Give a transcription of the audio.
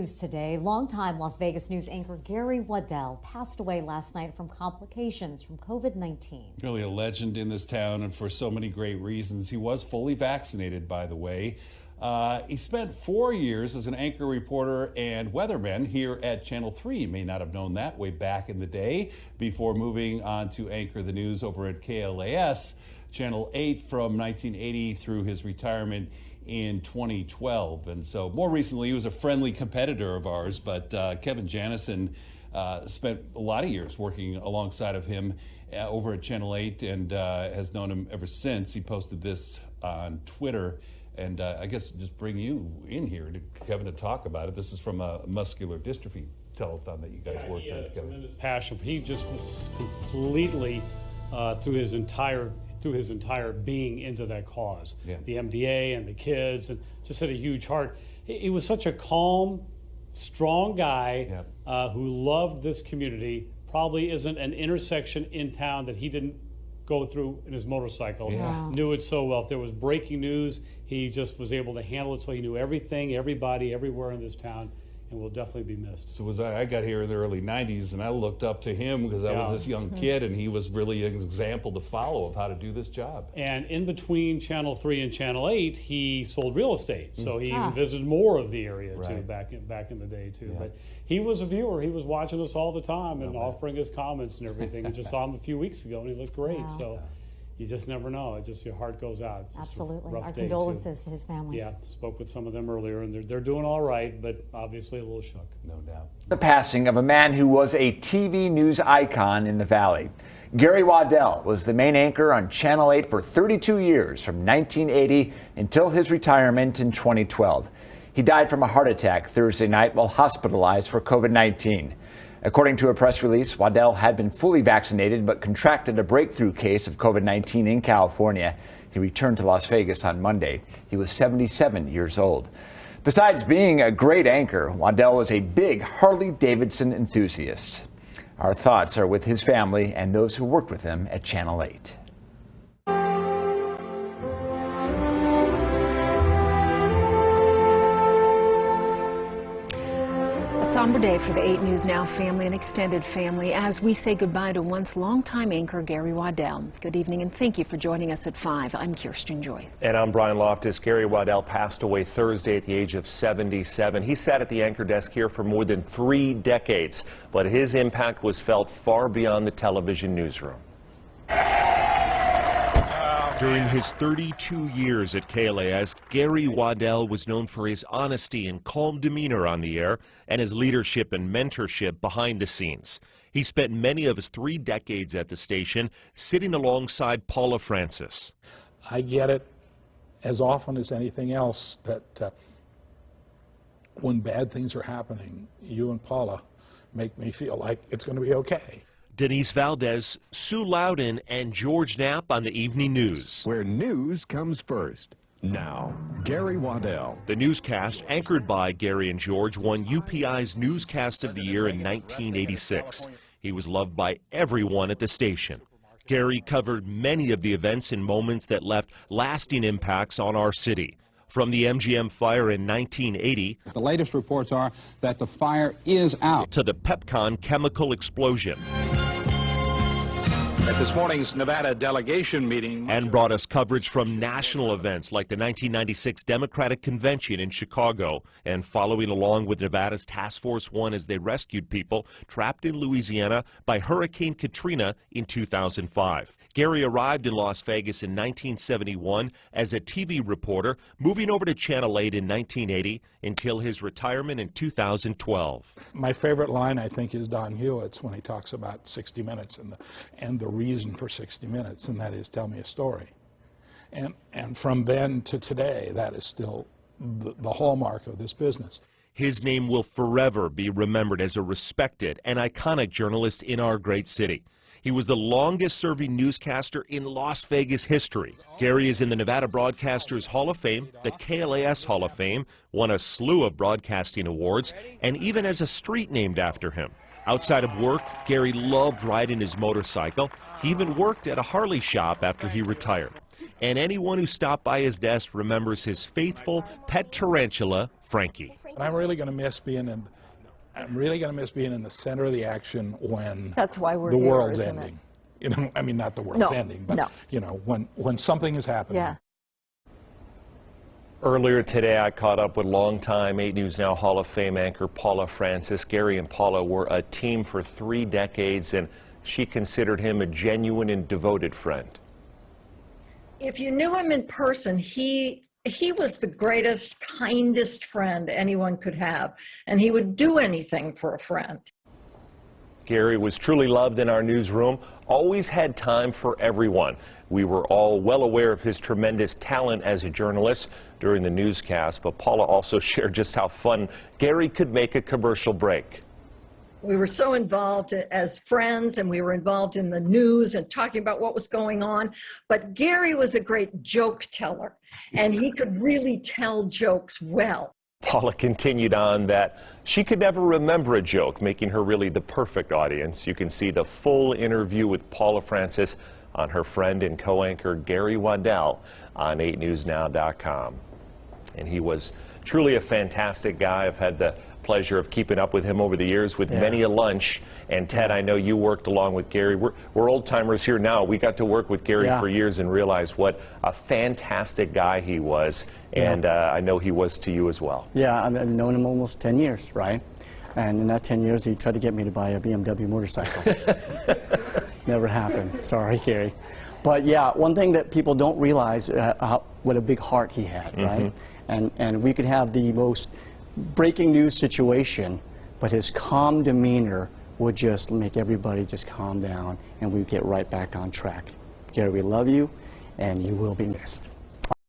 News today, longtime Las Vegas news anchor Gary Waddell passed away last night from complications from COVID-19. Really a legend in this town, and for so many great reasons. He was fully vaccinated, by the way. He spent 4 years as an anchor, reporter, and weatherman here at Channel 3. You may not have known that way back in the day, before moving on to anchor the news over at KLAS Channel 8 from 1980 through his retirement in 2012. And so more recently, he was a friendly competitor of ours, but Kevin Janison spent a lot of years working alongside of him over at Channel 8 and has known him ever since. He posted this on Twitter, and I guess just bring you in here, Kevin, to talk about it. This is from a muscular dystrophy telethon that you guys worked on together. Tremendous passion. He just was completely through his entire being into that cause. Yeah. The MDA and the kids, and just had a huge heart. He was such a calm, strong guy who loved this community. Probably isn't an intersection in town that he didn't go through in his motorcycle. Yeah. Knew it so well. If there was breaking news, he just was able to handle it, so he knew everything, everybody, everywhere in this town, and will definitely be missed. So I got here in the early 90s, and I looked up to him because I was this young kid, and he was really an example to follow of how to do this job. And in between Channel 3 and Channel 8, he sold real estate, so he even visited more of the area too, back in the day too. But he was a viewer. He was watching us all the time and offering his comments and everything. I just saw him a few weeks ago, and he looked great. Wow. So you just never know. It just, your heart goes out. Absolutely. Our condolences to his family. Yeah, spoke with some of them earlier, and they're doing all right, but obviously a little shook. No doubt. The passing of a man who was a TV news icon in the Valley. Gary Waddell was the main anchor on Channel 8 for 32 years, from 1980 until his retirement in 2012. He died from a heart attack Thursday night while hospitalized for COVID-19. According to a press release, Waddell had been fully vaccinated but contracted a breakthrough case of COVID-19 in California. He returned to Las Vegas on Monday. He was 77 years old. Besides being a great anchor, Waddell was a big Harley-Davidson enthusiast. Our thoughts are with his family and those who worked with him at Channel 8. Somber day for the 8 News Now family and extended family as we say goodbye to once longtime anchor Gary Waddell. Good evening and thank you for joining us at 5. I'm Kirsten Joyce. And I'm Brian Loftus. Gary Waddell passed away Thursday at the age of 77. He sat at the anchor desk here for more than 3 decades, but his impact was felt far beyond the television newsroom. During his 32 years at KLAS, Gary Waddell was known for his honesty and calm demeanor on the air and his leadership and mentorship behind the scenes. He spent many of his 3 decades at the station sitting alongside Paula Francis. I get it as often as anything else that when bad things are happening, you and Paula make me feel like it's going to be okay. Denise Valdez, Sue Loudon, and George Knapp on the Evening News. Where news comes first. Now, Gary Waddell. The newscast, anchored by Gary and George, won UPI's Newscast of the Year in 1986. He was loved by everyone at the station. Gary covered many of the events and moments that left lasting impacts on our city. From the MGM fire in 1980, the latest reports are that the fire is out, to the Pepcon chemical explosion. At this morning's Nevada delegation meeting. And brought us coverage from national events like the 1996 Democratic Convention in Chicago, and following along with Nevada's Task Force 1 as they rescued people trapped in Louisiana by Hurricane Katrina in 2005. Gary arrived in Las Vegas in 1971 as a TV reporter, moving over to Channel 8 in 1980 until his retirement in 2012. My favorite line, I think, is Don Hewitt's when he talks about 60 Minutes and the reason for 60 Minutes, and that is tell me a story. And from then to today, that is still the hallmark of this business. His name will forever be remembered as a respected and iconic journalist in our great city. He was the longest-serving newscaster in Las Vegas history. Gary is in the Nevada Broadcasters Hall of Fame, the KLAS Hall of Fame, won a slew of broadcasting awards, and even has a street named after him. Outside of work, Gary loved riding his motorcycle. He even worked at a Harley shop after he retired. And anyone who stopped by his desk remembers his faithful pet tarantula, Frankie. But I'm really going to miss being in. I'm really going to miss being in the center of the action when That's why we're the here, world's isn't ending. it? You know, I mean, not the world's ending, but you know, when something is happening. Yeah. Earlier today, I caught up with longtime 8 News Now Hall of Fame anchor Paula Francis. Gary and Paula were a team for 3 decades, and she considered him a genuine and devoted friend. If you knew him in person, he was the greatest, kindest friend anyone could have, and he would do anything for a friend. Gary was truly loved in our newsroom, always had time for everyone. We were all well aware of his tremendous talent as a journalist during the newscast, but Paula also shared just how fun Gary could make a commercial break. We were so involved as friends, and we were involved in the news and talking about what was going on. But Gary was a great joke teller, and he could really tell jokes well. Paula continued on that she could never remember a joke, making her really the perfect audience. You can see the full interview with Paula Francis on her friend and co-anchor Gary Waddell on 8newsnow.com. And he was truly a fantastic guy. I've had the pleasure of keeping up with him over the years with many a lunch. And Ted, I know you worked along with Gary. We're old timers here now. We got to work with Gary for years and realized what a fantastic guy he was. And I know he was to you as well. Yeah, I've known him almost 10 years, right? And in that 10 years, he tried to get me to buy a BMW motorcycle. Never happened. Sorry, Gary. But yeah, one thing that people don't realize, what a big heart he had, right? And we could have the most breaking news situation, but his calm demeanor would just make everybody just calm down, and we'd get right back on track. Gary, we love you, and you will be missed.